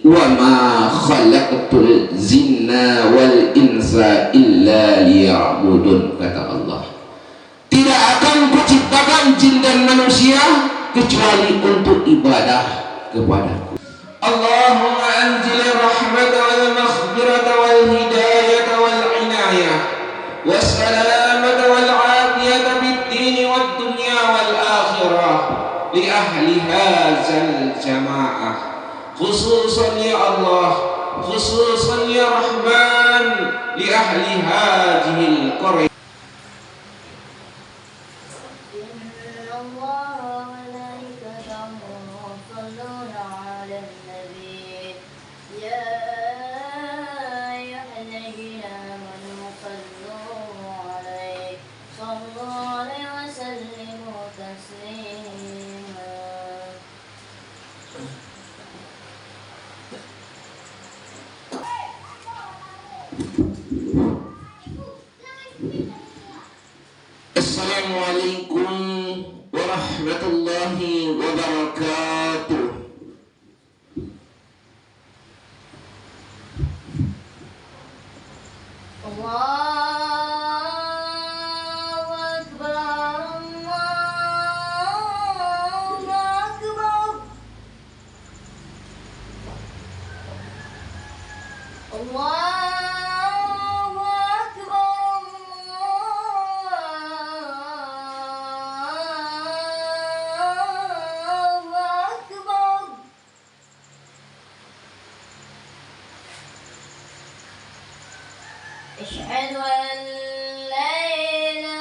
wa ma khalaqtul jinna wal insa illa liya'budun, kata Allah. Tidak akan kuciptakan jin dan manusia kecuali untuk ibadah kepadaku. Allahumma anzil rahmata wal maghfirata wal hidayata wal inayah wassalamata wal afiyata bid din wad dunya wal akhirah li ahli hadzal jamaah, khususan ya Allah, khususan ya Rahman, li ahli hadhil qaryah. Assalamualaikum warahmatullahi wabarakatuh. Allahu Akbar, Allahu Akbar, Allah. أشهد أن لا إله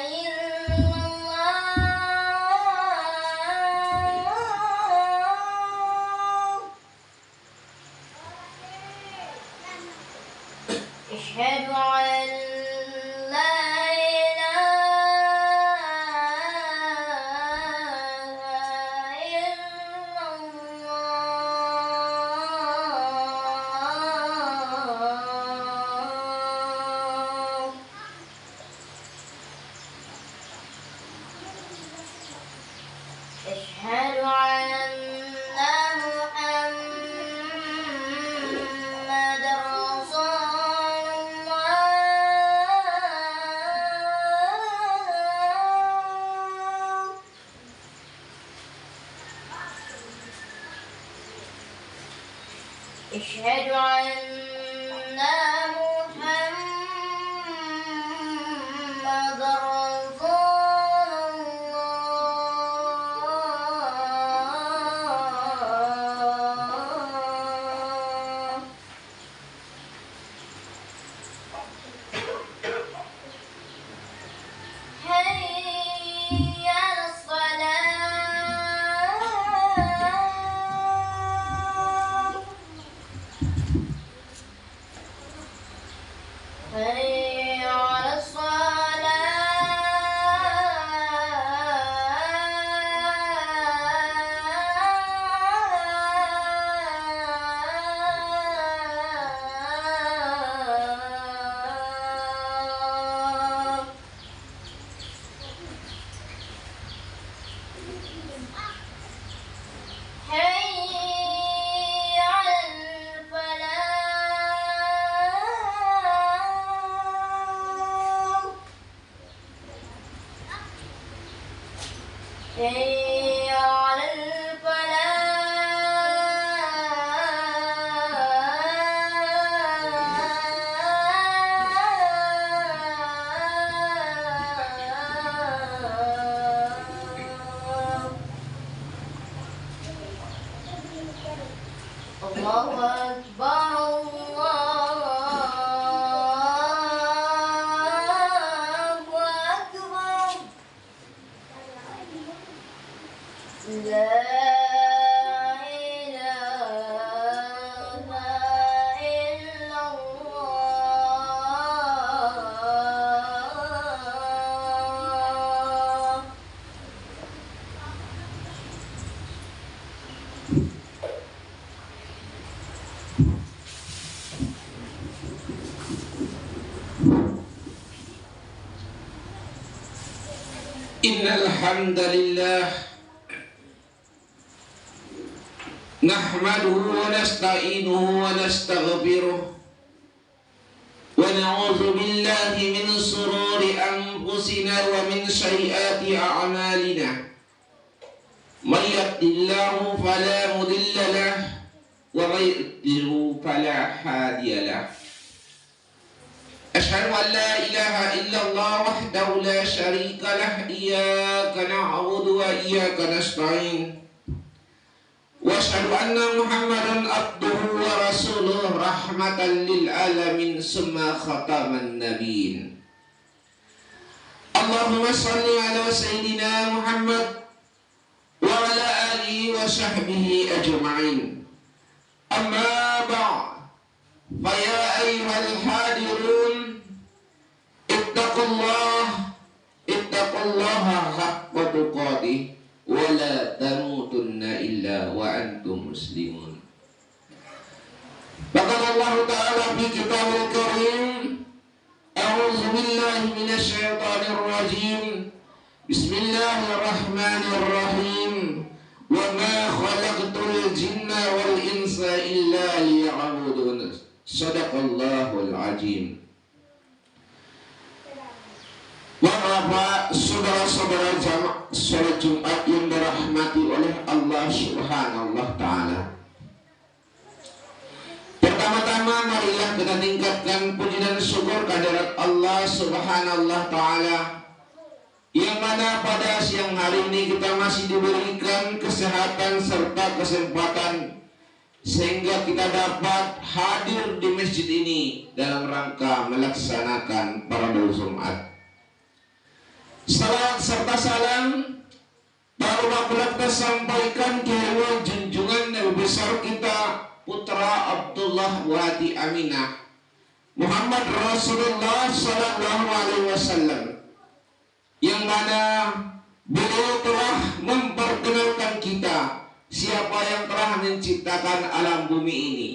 إلا الله. أشهد أن لا أشهد أن محمد رسول الله. أشهد أن محمد حي على الفلاح. الله أكبر، الله أكبر، لا إله إلا الله. Innal hamdalillah Nahmaduhu wa nasta'inuhu wa nastaghfiruh wa na'udzu billahi min shururi anfusina wa min sayyiati a'malina. May yahdihillahu fala mudilla lahu wa may yudlil fala hadiya lahu. Asyhadu an la ilaha illallah wahdahu la syarika lahu iyyaka na'budu wa iyyaka nasta'in. Wa asyhadu anna Muhammadan abduhu wa rasuluh rahmatan lil alamin summa khataman nabiyyin. Allahumma shalli ala sayyidina Muhammad wa ala alihi wa sahbihi ajma'in. Amma ba'd, fa ya ayyuhal hadirun ittaqullaha haqqa tuqatih wa la tamutunna illa wa antum muslimun. Faqala Allah Ta'ala fi kitabul karim, a'udzu billahi minasy syaithanir rajim. Bismillahirrahmanirrahim. Wa ma khalaqtul jinna wal insa illa liya'budun. Shadaqallahul azim. Bapak, saudara-saudara jamaah salat Jumat yang dirahmati oleh Allah Subhanahu wa Ta'ala. Pertama-tama marilah kita tingkatkan puji dan syukur kehadirat Allah Subhanahu wa Ta'ala, yang mana pada siang hari ini kita masih diberikan kesehatan serta kesempatan sehingga kita dapat hadir di masjid ini dalam rangka melaksanakan parade Jumat. Salam serta salam baru kita sampaikan kepada junjungan Nabi besar kita, putra Abdullah wati Aminah, Muhammad Rasulullah Sallallahu Alaihi Wasallam, yang mana beliau telah memperkenalkan kita siapa yang telah menciptakan alam bumi ini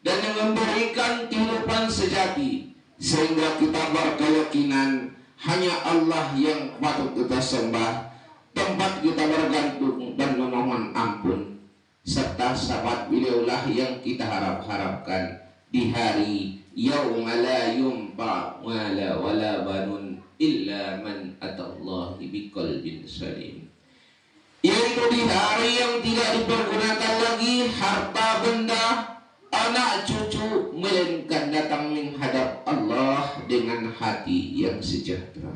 dan yang memberikan kehidupan sejati, sehingga kita berkeyakinan hanya Allah yang patut kita sembah, tempat kita bergantung dan memohon ampun, serta sahabat beliaulah yang kita harapkan di hari yauma la yunfa wala wala banun illa man atallahi biqalbin salim, yaitu di hari yang tidak dipergunakan lagi harta benda, anak cucu, melainkan datang menghadap Allah dengan hati yang sejahtera.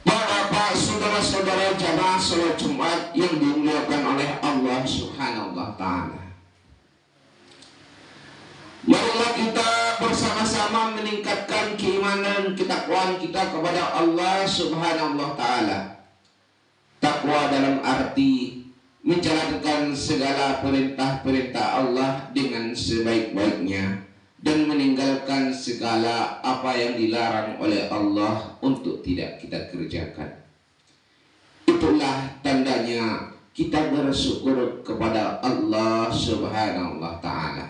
Bapak, saudara-saudara jamaah salat Jumat yang dimuliakan oleh Allah Subhanahu wa Ta'ala, marilah kita bersama-sama meningkatkan keimanan ketakwaan kita kepada Allah Subhanahu wa Ta'ala. Takwa dalam arti menjalankan segala perintah-perintah Allah dengan sebaik-baiknya dan meninggalkan segala apa yang dilarang oleh Allah untuk tidak kita kerjakan. Itulah tandanya kita bersyukur kepada Allah Subhanahu wa Ta'ala.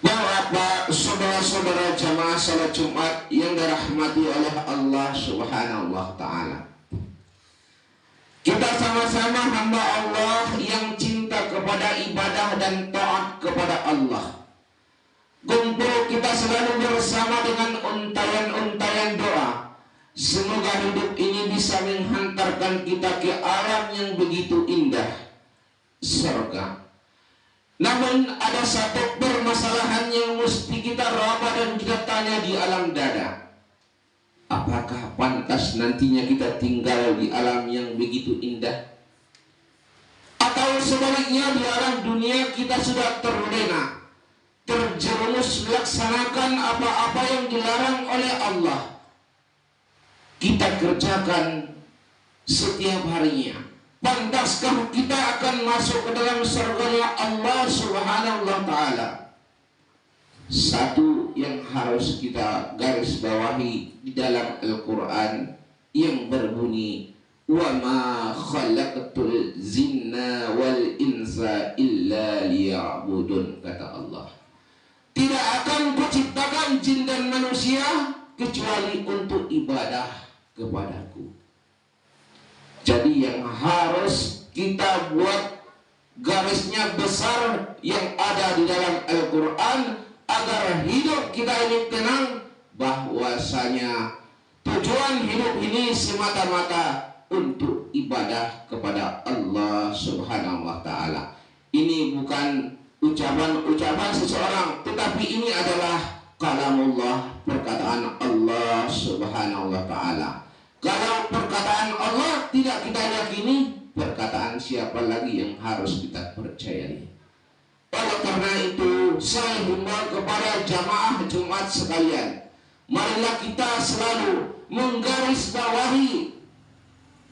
Bapak, saudara-saudara jamaah salat Jumat yang dirahmati oleh Allah Subhanahu wa Ta'ala, kita sama-sama hamba Allah yang cinta kepada ibadah dan taat kepada Allah. Kumpul kita selalu bersama dengan untayan-untayan doa. Semoga hidup ini bisa menghantarkan kita ke alam yang begitu indah, surga. Namun ada satu permasalahan yang mesti kita raba dan kita tanya di alam dada. Apakah pantas nantinya kita tinggal di alam yang begitu indah? Atau sebaliknya di alam dunia kita sudah terlena, terjerumus melaksanakan apa-apa yang dilarang oleh Allah, kita kerjakan setiap harinya. Pantaskah kita akan masuk ke dalam surganya Allah Subhanahu wa Ta'ala? Satu yang harus kita garis bawahi di dalam Al-Quran yang berbunyi, wa ma khalaqtul jinna wal insa illa liya'budun, kata Allah. Tidak akan kuciptakan jin dan manusia kecuali untuk ibadah kepadaku. Jadi yang harus kita buat garisnya besar yang ada di dalam Al-Quran agar hidup kita ini tenang, bahwasanya tujuan hidup ini semata-mata untuk ibadah kepada Allah Subhanahu wa Ta'ala. Ini bukan ucapan-ucapan seseorang, tetapi ini adalah kalamullah, perkataan Allah Subhanahu wa Ta'ala. Kalau perkataan Allah tidak kita yakini, perkataan siapa lagi yang harus kita percayai? Oleh karena itu, saya himbau kepada jamaah Jumat sekalian, marilah kita selalu menggarisbawahi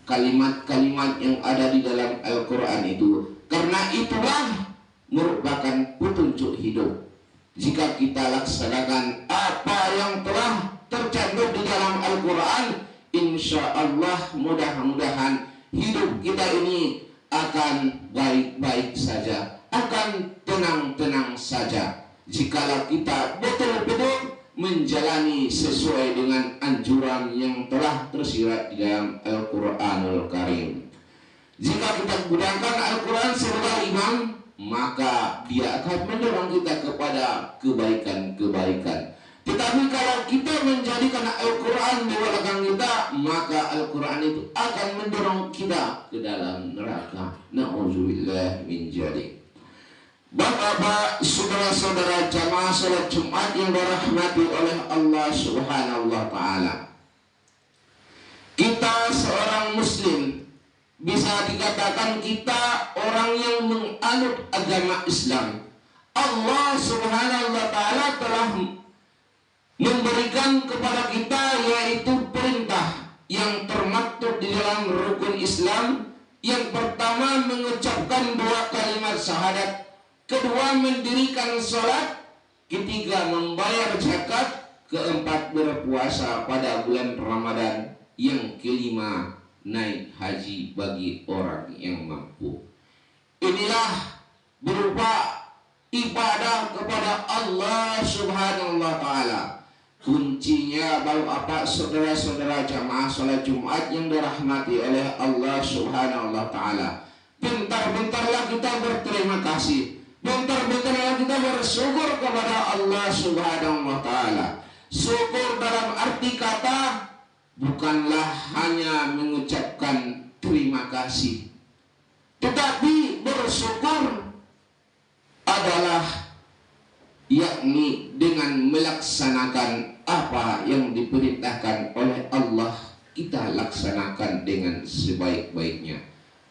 kalimat-kalimat yang ada di dalam Al-Quran itu, karena itulah merupakan petunjuk hidup. Jika kita laksanakan apa yang telah tercantum di dalam Al-Quran, insya Allah mudah-mudahan hidup kita ini akan baik-baik saja, akan tenang-tenang saja. Jikalau kita betul-betul menjalani sesuai dengan anjuran yang telah tersirat di dalam Al-Quranul Karim. Jika kita gunakan Al-Quran sebagai imam, maka dia akan mendorong kita kepada kebaikan-kebaikan. Tetapi kalau kita menjadikan Al-Quran di belakang kita, maka Al-Quran itu akan mendorong kita ke dalam neraka. Na'udzubillah min dzalik. Bapak-bapak, saudara-saudara jamaah salat Jumat yang dirahmati oleh Allah Subhanahu wa Ta'ala, kita seorang muslim, bisa dikatakan kita orang yang menganut agama Islam. Allah Subhanahu wa Ta'ala telah memberikan kepada kita yaitu perintah yang termaktub di dalam rukun Islam. Yang pertama mengucapkan 2 kalimat syahadat, kedua mendirikan sholat, ketiga membayar zakat, keempat berpuasa pada bulan Ramadan, yang kelima naik haji bagi orang yang mampu. Inilah berupa ibadah kepada Allah Subhanahu wa Ta'ala. Kuncinya bapak saudara-saudara jamaah salat Jumat yang dirahmati oleh Allah Subhanahu wa Ta'ala, bentar-bentarlah kita berterima kasih, bentar-bentarlah kita bersyukur kepada Allah Subhanahu wa Ta'ala. Syukur dalam arti kata bukanlah hanya mengucapkan terima kasih, tetapi bersyukur adalah yakni dengan melaksanakan apa yang diperintahkan oleh Allah, kita laksanakan dengan sebaik-baiknya,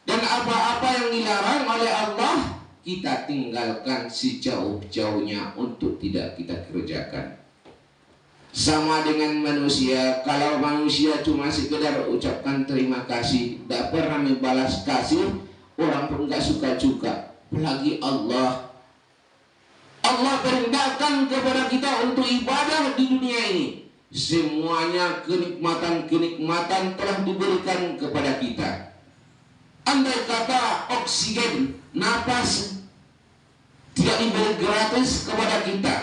dan apa-apa yang dilarang oleh Allah kita tinggalkan sejauh-jauhnya untuk tidak kita kerjakan. Sama dengan manusia, kalau manusia cuma sekedar ucapkan terima kasih, tidak pernah membalas kasih, orang pun gak suka juga. Apalagi Allah perintahkan kepada kita untuk ibadah di dunia ini. Semuanya kenikmatan-kenikmatan telah diberikan kepada kita. Andai kata oksigen, napas tidak diberi gratis kepada kita,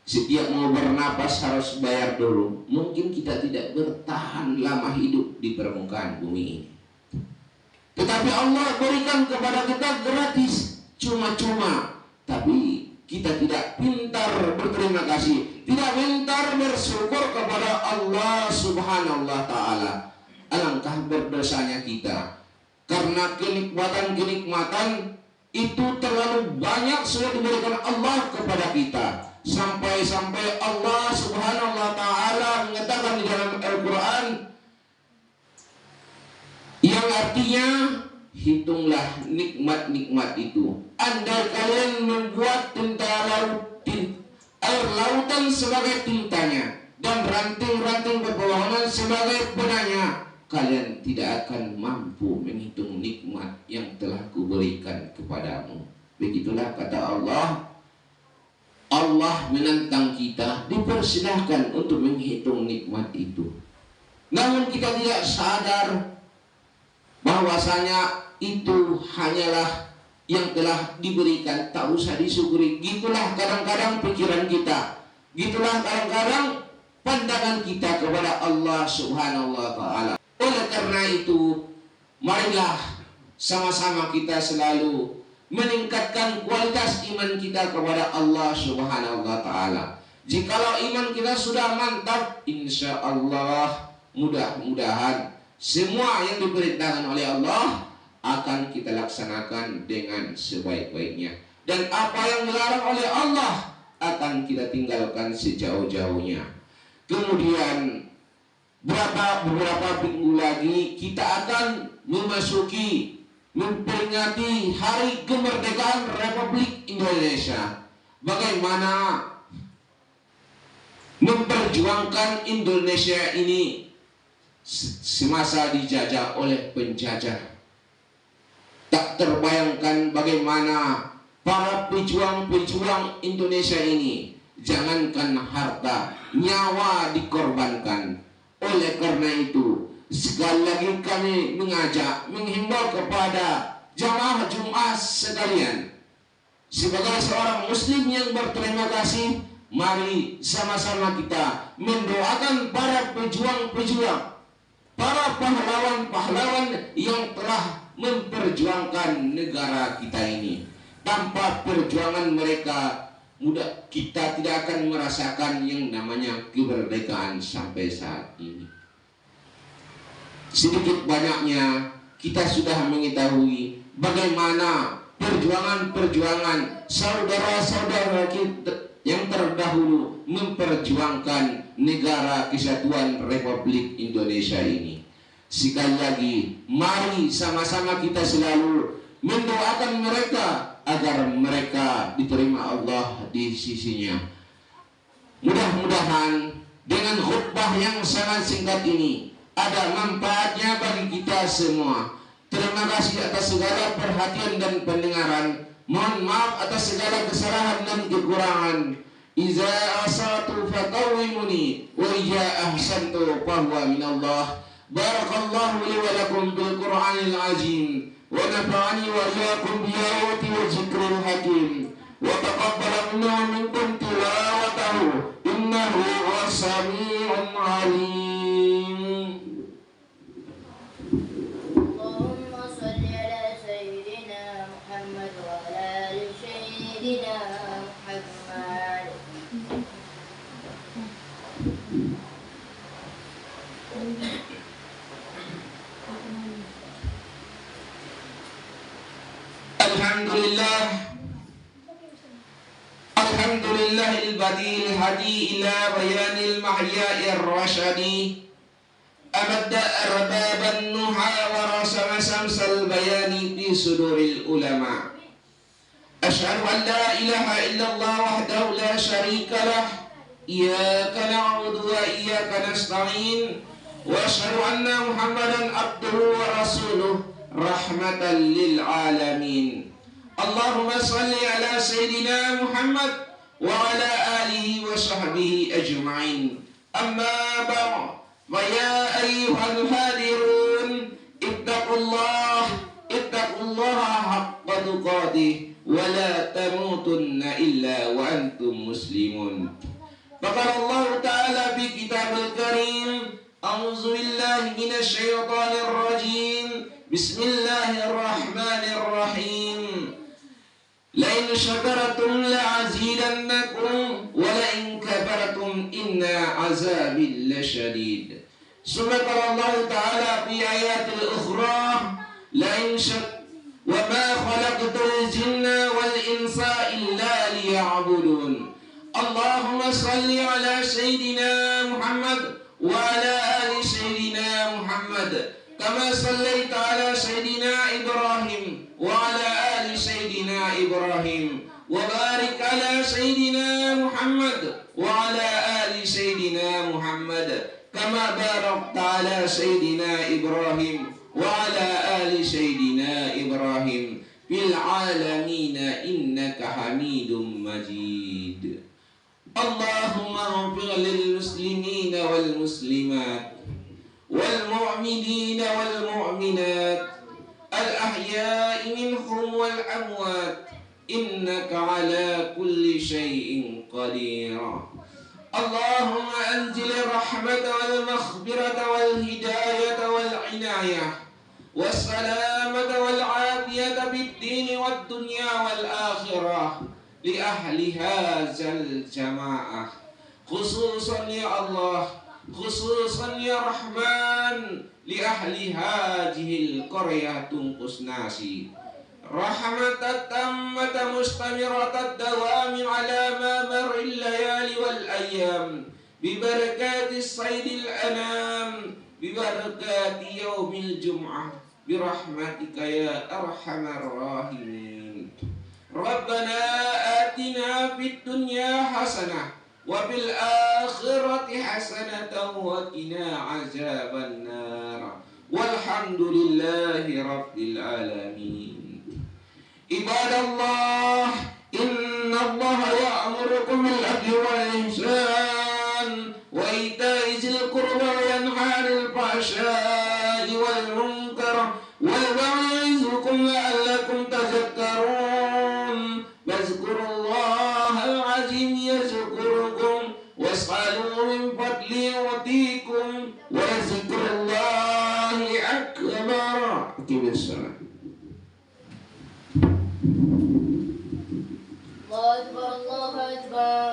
setiap mau bernapas harus bayar dulu, mungkin kita tidak bertahan lama hidup di permukaan bumi ini. Tetapi Allah berikan kepada kita gratis, cuma-cuma. Tapi kita tidak pintar berterima kasih, tidak pintar bersyukur kepada Allah Subhanahu wa Ta'ala. Alangkah berdosanya kita, karena kenikmatan-kenikmatan itu terlalu banyak sudah diberikan Allah kepada kita. Sampai-sampai Allah Subhanahu wa Ta'ala mengatakan di dalam Al-Quran, yang artinya hitunglah nikmat-nikmat itu. Andai kalian membuat air lautan sebagai tintanya dan ranting-ranting pepohonan sebagai benahnya, kalian tidak akan mampu menghitung nikmat yang telah kuberikan kepadamu. Begitulah kata Allah. Allah menantang kita, dipersilahkan untuk menghitung nikmat itu. Namun kita tidak sadar bahwasanya itu hanyalah yang telah diberikan, tak usah disyukuri. Gitulah kadang-kadang pikiran kita, gitulah kadang-kadang pandangan kita kepada Allah Subhanahu wa Ta'ala. Oleh karena itu, marilah sama-sama kita selalu meningkatkan kualitas iman kita kepada Allah Subhanahu wa Ta'ala. Jikalau iman kita sudah mantap, insya Allah mudah-mudahan semua yang diperintahkan oleh Allah akan kita laksanakan dengan sebaik-baiknya, dan apa yang dilarang oleh Allah akan kita tinggalkan sejauh-jauhnya. Kemudian beberapa minggu lagi kita akan memperingati hari kemerdekaan Republik Indonesia. Bagaimana memperjuangkan Indonesia ini semasa dijajah oleh penjajah. Tak terbayangkan bagaimana para pejuang-pejuang Indonesia ini, jangankan harta, nyawa dikorbankan. Oleh karena itu, sekali lagi kami menghimbau kepada jamaah Jumat sekalian, sebagai seorang muslim yang berterima kasih, mari sama-sama kita mendoakan para pejuang-pejuang, para pahlawan-pahlawan yang telah memperjuangkan negara kita ini. Tanpa perjuangan mereka, kita tidak akan merasakan yang namanya kemerdekaan sampai saat ini. Sedikit banyaknya kita sudah mengetahui bagaimana perjuangan saudara-saudara kita yang terdahulu memperjuangkan negara kesatuan Republik Indonesia ini. Sekali lagi, mari sama-sama kita selalu mendoakan mereka agar mereka diterima Allah di sisinya. Mudah-mudahan dengan khutbah yang sangat singkat ini ada manfaatnya bagi kita semua. Terima kasih atas segala perhatian dan pendengaran. Mohon maaf atas segala kesalahan dan kekurangan. Iza asatu fatawimuni wa iya ahsantu fahuwa minallah. Barakallahu li wa lakum bil Qur'anil azim wa nafa'ani wa iyyakum bi ayati wa zikril hakim wa taqabbala minna wa minkum tilawatahu innahu was-sami'un 'alim. Allahumma shalli ala sayyidina Muhammad wa ala ali sayyidina Muhammad. Alhamdulillahil badil hadi ila bayanil mahya'ir rasyadi amadda arbaban nuha wa rasama samsal bayani fi suduril ulama. Asyhadu an la ilaha illallah wahdahu la syarika lah, iyyaka na'budu wa iyyaka nasta'in, wa asyhadu anna Muhammadan abduhu wa rasuluh rahmatan lil alamin. Allahumma salli ala sayyidina Muhammad wa ala alihi wa sahbihi ajma'in. Amma ba'd, fa ya ayyuhal hadirun ittaqullaha haqqa tuqatih wa la tamutunna illa wa antum muslimun. Faqala Allah ta'ala fi kitabil karim, a'udzu billahi minasy syaithanir rajim. Bismillahirrahmanirrahim. Lain syakaratum la'azidannakum wa lain kafartum inna azabi lasyadid. Subhana Allah ta'ala fi ayatil ukhra, lain wa ma khalaqtul jinna wal insa illa liya'budun. Allahumma salli ala sayyidina Muhammad wa ala ali sayyidina Muhammad kama sallaita ala sayyidina Ibrahim wa ala ali sayyidina Ibrahim wa barik ala sayyidina Muhammad wa ala ali sayyidina Muhammad kama barakta ala sayyidina Ibrahim wa ala ali sayyidina Ibrahim fil alamin innaka Hamidum Majid. Allahumma ighfir lil muslimin wal muslimat wal mu'minin wal mu'minat al ahya'i minhum wal amwat innaka ala kulli syai'in qadir. Allahumma anzil rahmata wal maghfirata wal hidayata wal inayah والسلامة والعافية في الدين والدنيا والآخرة لأهل هذا الجماعة، خصوصا يا الله، خصوصا يا رحمن لأهل هذه القرية تنقص ناسي، رحمة تامة مستمرة الدوام على ما مر الليالي والأيام ببركات الصيد الأنام، ببركات يوم الجمعة، برحمتك يا أرحم الراحمين. ربنا آتنا في الدنيا حسنة وفي الآخرة حسنة وقنا عذاب النار، والحمد لله رب العالمين. عباد الله، إن الله يأمركم بالعدل والإحسان وإيتاء ذي القربى وينهى عن الفحشاء والمنكر ويعظكم لعلكم تذكرون. فاذكروا الله العظيم يذكركم واسألوا من فضله يعطيكم ولذكر الله أكبر. أقم الصلاة. الله أكبر الله أكبر،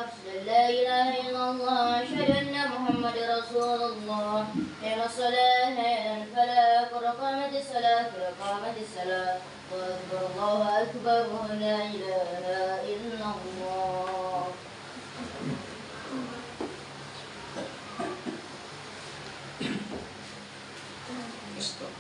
لا إله إلا الله، أشهد أن محمد رسول الله. حين الصلاة حين الفلاح، قد قامت الصلاة قد قامت الصلاة. الله أكبر لا إله إلا الله. Stop.